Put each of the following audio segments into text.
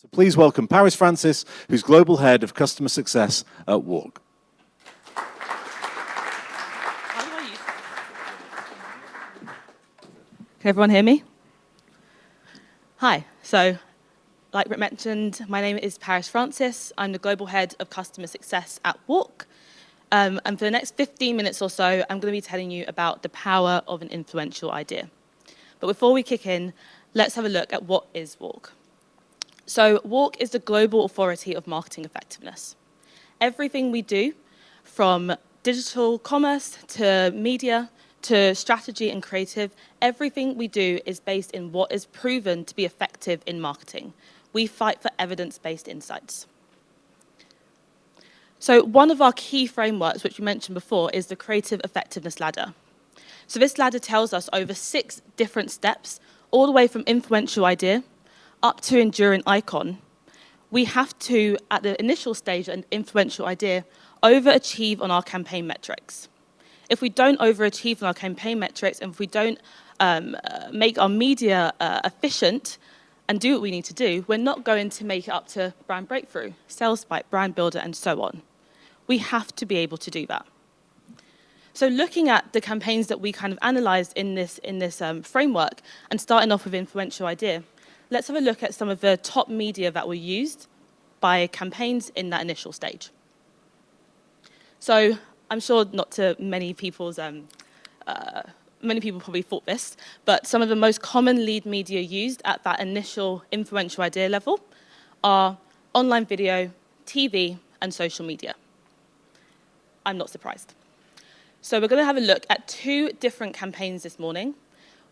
So please welcome Parris Francis, who's Global Head of Customer Success at WARC. Can everyone hear me? Hi, so like Rick mentioned, my name is Parris Francis. I'm the Global Head of Customer Success at WARC. And for the next 15 minutes or so, I'm going to be telling you about the power of an influential idea. But before we kick in, let's have a look at what is WARC. So WARC is the global authority of marketing effectiveness. Everything we do, from digital commerce to media to strategy and creative, everything we do is based in what is proven to be effective in marketing. We fight for evidence-based insights. So one of our key frameworks, which we mentioned before, is the Creative Effectiveness Ladder. So this ladder tells us over 6 different steps, all the way from influential idea up to enduring icon. We have to, at the initial stage, an influential idea, overachieve on our campaign metrics. If we don't overachieve on our campaign metrics, and if we don't make our media efficient and do what we need to do, we're not going to make it up to brand breakthrough, sales spike, brand builder, and so on. We have to be able to do that. So looking at the campaigns that we kind of analysed in this framework, and starting off with influential idea, let's have a look at some of the top media that were used by campaigns in that initial stage. So I'm sure not to many people's, many people probably thought this, but some of the most common lead media used at that initial influential idea level are online video, TV, and social media. I'm not surprised. So we're going to have a look at 2 different campaigns this morning,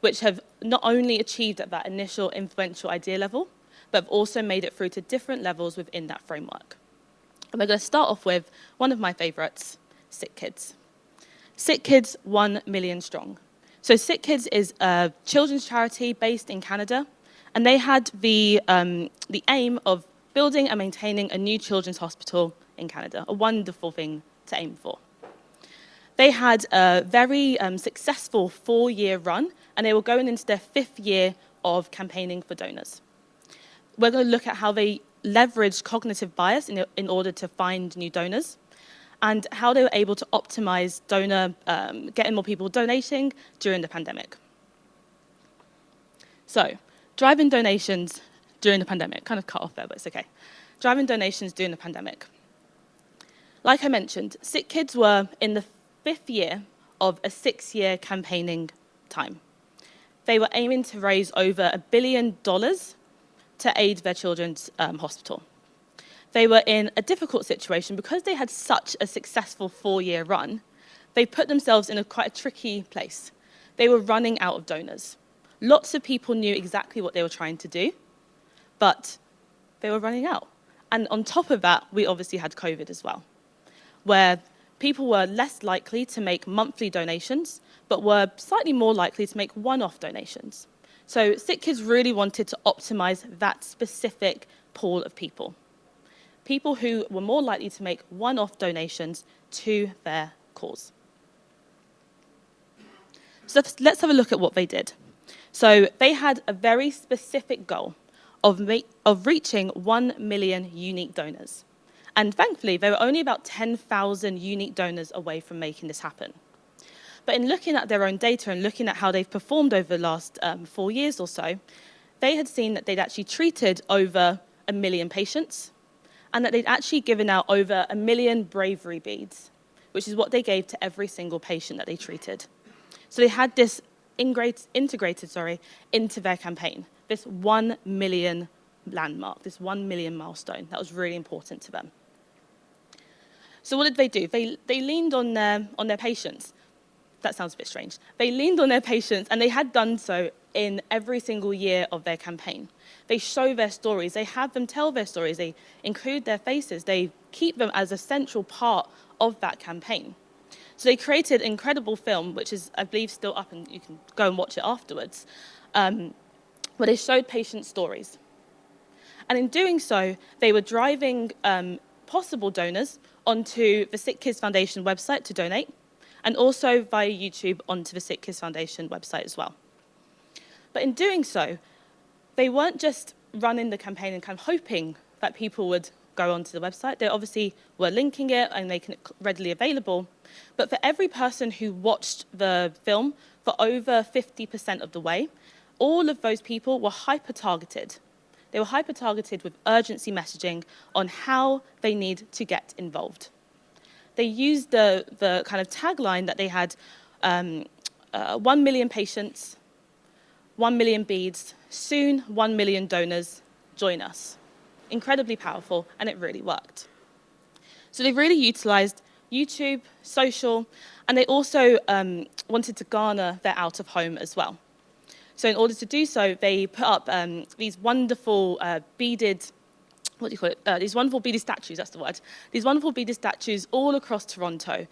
which have not only achieved at that initial influential idea level, but have also made it through to different levels within that framework. And we're going to start off with one of my favorites, Sick Kids. Sick Kids, 1 million strong. So Sick Kids is a children's charity based in Canada, and they had the aim of building and maintaining a new children's hospital in Canada, a wonderful thing to aim for. They had a very successful 4-year run, and they were going into their 5th year of campaigning for donors. We're going to look at how they leveraged cognitive bias in order to find new donors, and how they were able to optimize donor, getting more people donating during the pandemic. So, driving donations during the pandemic, kind of cut off there, but it's okay. Driving donations during the pandemic. Like I mentioned, Sick Kids were in the 5th year of a 6-year campaigning time. They were aiming to raise over $1 billion to aid their children's hospital. They were in a difficult situation because they had such a successful 4-year run. They put themselves in quite a tricky place. They were running out of donors. Lots of people knew exactly what they were trying to do, but they were running out. And on top of that, we obviously had COVID as well, where people were less likely to make monthly donations, but were slightly more likely to make one-off donations. So Sick Kids really wanted to optimize that specific pool of people. People who were more likely to make one-off donations to their cause. So let's have a look at what they did. So they had a very specific goal of reaching 1 million unique donors. And thankfully, they were only about 10,000 unique donors away from making this happen. But in looking at their own data and looking at how they've performed over the last 4 years or so, they had seen that they'd actually treated over 1 million patients, and that they'd actually given out over 1 million bravery beads, which is what they gave to every single patient that they treated. So they had this integrated into their campaign, this 1 million landmark, this 1 million milestone. That was really important to them. So what did they do? They leaned on their patients. That sounds a bit strange. They leaned on their patients, and they had done so in every single year of their campaign. They show their stories. They have them tell their stories. They include their faces. They keep them as a central part of that campaign. So they created an incredible film, which is, I believe, still up, and you can go and watch it afterwards, where they showed patient stories. And in doing so, they were driving possible donors onto the Sick Kids Foundation website to donate, and also via YouTube onto the Sick Kids Foundation website as well. But in doing so, they weren't just running the campaign and kind of hoping that people would go onto the website. They obviously were linking it and making it readily available. But for every person who watched the film for over 50% of the way, all of those people were hyper-targeted. They were hyper-targeted with urgency messaging on how they need to get involved. They used the kind of tagline that they had, 1 million patients, 1 million beads, soon 1 million donors, join us. Incredibly powerful, and it really worked. So they really utilized YouTube, social, and they also wanted to garner their out-of-home as well. So in order to do so, they put up these wonderful beaded, these wonderful beaded statues, that's the word. These wonderful beaded statues all across Toronto,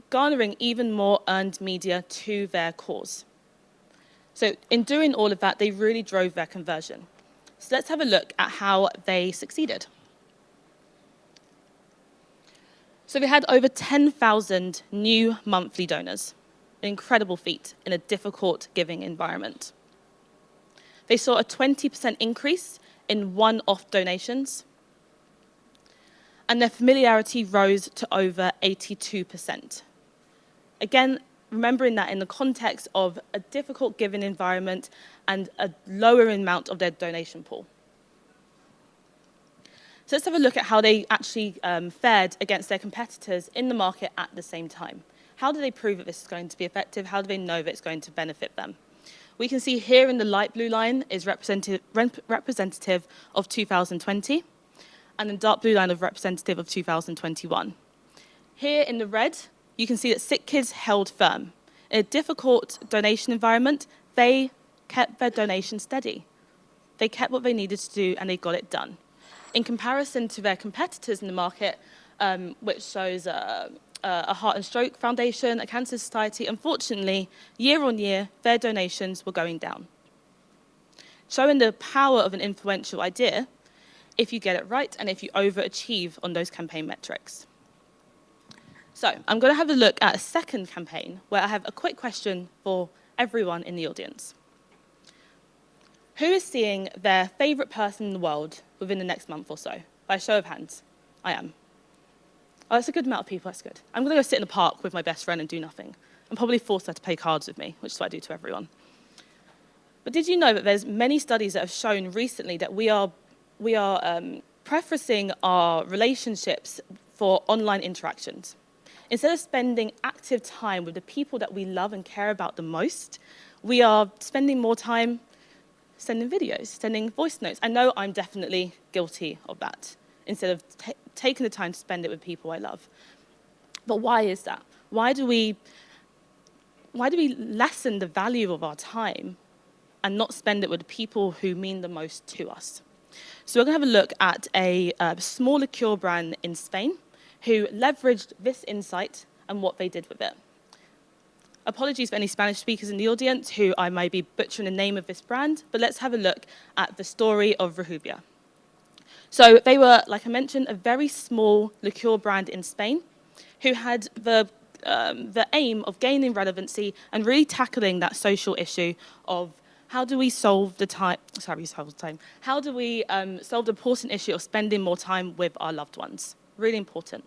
garnering even more earned media to their cause. So in doing all of that, they really drove their conversion. So let's have a look at how they succeeded. So we had over 10,000 new monthly donors, an incredible feat in a difficult giving environment. They saw a 20% increase in one-off donations, and their familiarity rose to over 82%. Again, remembering that in the context of a difficult giving environment and a lower amount of their donation pool. So let's have a look at how they actually fared against their competitors in the market at the same time. How do they prove that this is going to be effective? How do they know that it's going to benefit them? We can see here in the light blue line is representative of 2020, and the dark blue line of representative of 2021. Here in the red, you can see that Sick Kids held firm. In a difficult donation environment, they kept their donation steady. They kept what they needed to do, and they got it done. In comparison to their competitors in the market, which shows a Heart and Stroke Foundation, a Cancer Society, unfortunately, year on year, their donations were going down. Showing the power of an influential idea if you get it right and if you overachieve on those campaign metrics. So I'm going to have a look at a second campaign where I have a quick question for everyone in the audience. Who is seeing their favourite person in the world within the next month or so? By a show of hands. I am. Oh, that's a good amount of people, that's good. I'm going to go sit in the park with my best friend and do nothing. And probably force her to play cards with me, which is what I do to everyone. But did you know that there's many studies that have shown recently that we are preferencing our relationships for online interactions? Instead of spending active time with the people that we love and care about the most, we are spending more time sending videos, sending voice notes. I know I'm definitely guilty of that, instead of taking the time to spend it with people I love. But why is that? Why do we lessen the value of our time and not spend it with the people who mean the most to us? So we're going to have a look at a small liqueur brand in Spain who leveraged this insight and what they did with it. Apologies for any Spanish speakers in the audience who I may be butchering the name of this brand, but let's have a look at the story of Rujubia. So they were, like I mentioned, a very small liqueur brand in Spain who had the aim of gaining relevancy and really tackling that social issue of how do we solve the How do we solve the important issue of spending more time with our loved ones? Really important.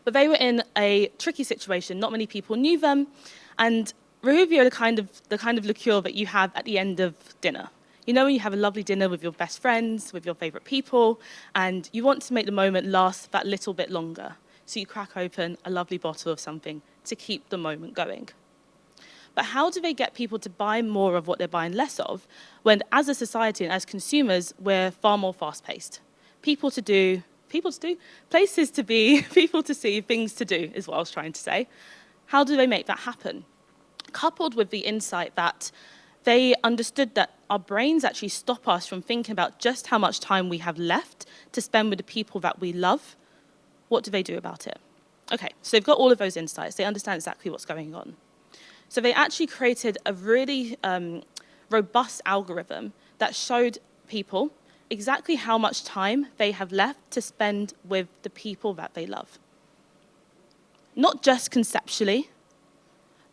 But they were in a tricky situation. Not many people knew them, and Rujubia are the kind of liqueur that you have at the end of dinner. You know when you have a lovely dinner with your best friends, with your favorite people, and you want to make the moment last that little bit longer. So you crack open a lovely bottle of something to keep the moment going. But how do they get people to buy more of what they're buying less of when, as a society and as consumers, we're far more fast-paced? People to do, places to be, people to see, things to do is what I was trying to say. How do they make that happen? Coupled with the insight that they understood that our brains actually stop us from thinking about just how much time we have left to spend with the people that we love. What do they do about it? Okay, so they've got all of those insights. They understand exactly what's going on. So they actually created a really robust algorithm that showed people exactly how much time they have left to spend with the people that they love. Not just conceptually,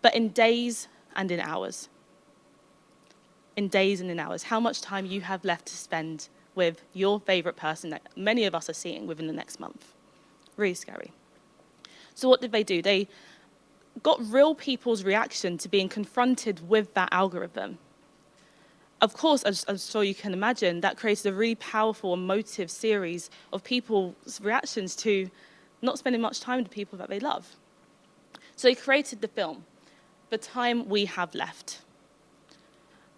but in days and in hours. in days and in hours, how much time you have left to spend with your favorite person that many of us are seeing within the next month. Really scary. So what did they do? They got real people's reaction to being confronted with that algorithm. Of course, as I'm sure you can imagine, that created a really powerful emotive series of people's reactions to not spending much time with the people that they love. So they created the film, The Time We Have Left.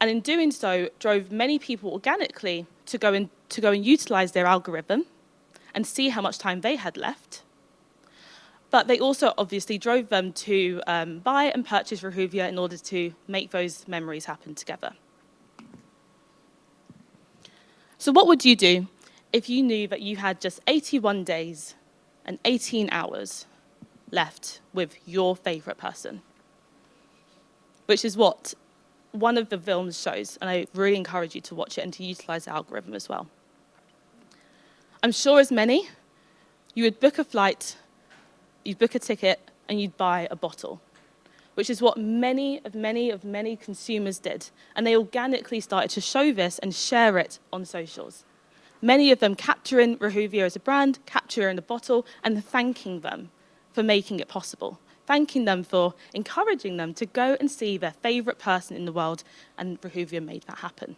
And in doing so, drove many people organically to go and utilize their algorithm and see how much time they had left. But they also obviously drove them to buy and purchase Rahuvia in order to make those memories happen together. So what would you do if you knew that you had just 81 days and 18 hours left with your favorite person? Which is what one of the films shows, and I really encourage you to watch it and to utilize the algorithm as well. I'm sure as many, you would book a flight, you'd book a ticket, and you'd buy a bottle, which is what many consumers did. And they organically started to show this and share it on socials. Many of them capturing Rahuvia as a brand, capturing the bottle, and thanking them for making it possible. Thanking them for encouraging them to go and see their favorite person in the world, and Rahuvia made that happen.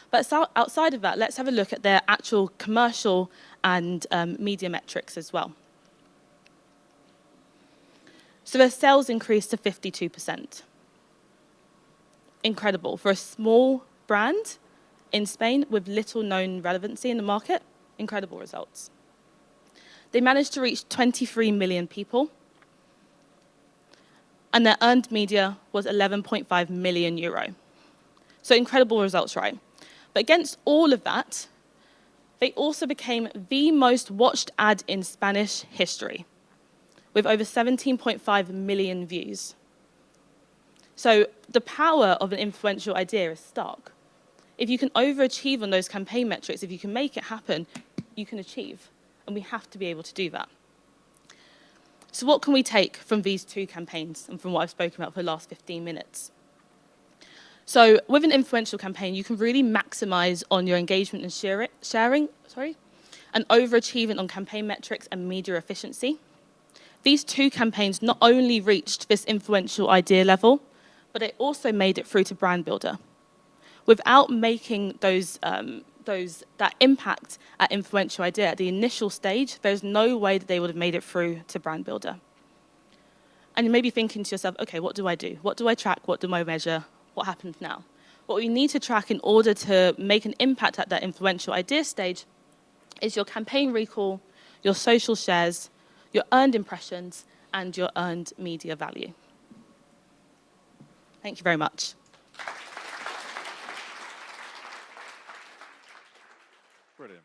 But outside of that, let's have a look at their actual commercial and media metrics as well. So their sales increased to 52%. Incredible. For a small brand in Spain with little known relevancy in the market, incredible results. They managed to reach 23 million people, and their earned media was 11.5 million euro. So incredible results, right? But against all of that, they also became the most watched ad in Spanish history, with over 17.5 million views. So the power of an influential idea is stark. If you can overachieve on those campaign metrics, if you can make it happen, you can achieve. And we have to be able to do that. So what can we take from these two campaigns and from what I've spoken about for the last 15 minutes? So with an influential campaign, you can really maximize on your engagement and sharing, and overachieving on campaign metrics and media efficiency. These two campaigns not only reached this influential idea level, but they also made it through to brand builder. Without making that impact at influential idea at the initial stage, there's no way that they would have made it through to brand builder. And you may be thinking to yourself, okay, what do I do? What do I track? What do I measure? What happens now? What we need to track in order to make an impact at that influential idea stage is your campaign recall, your social shares, your earned impressions, and your earned media value. Thank you very much. Brilliant.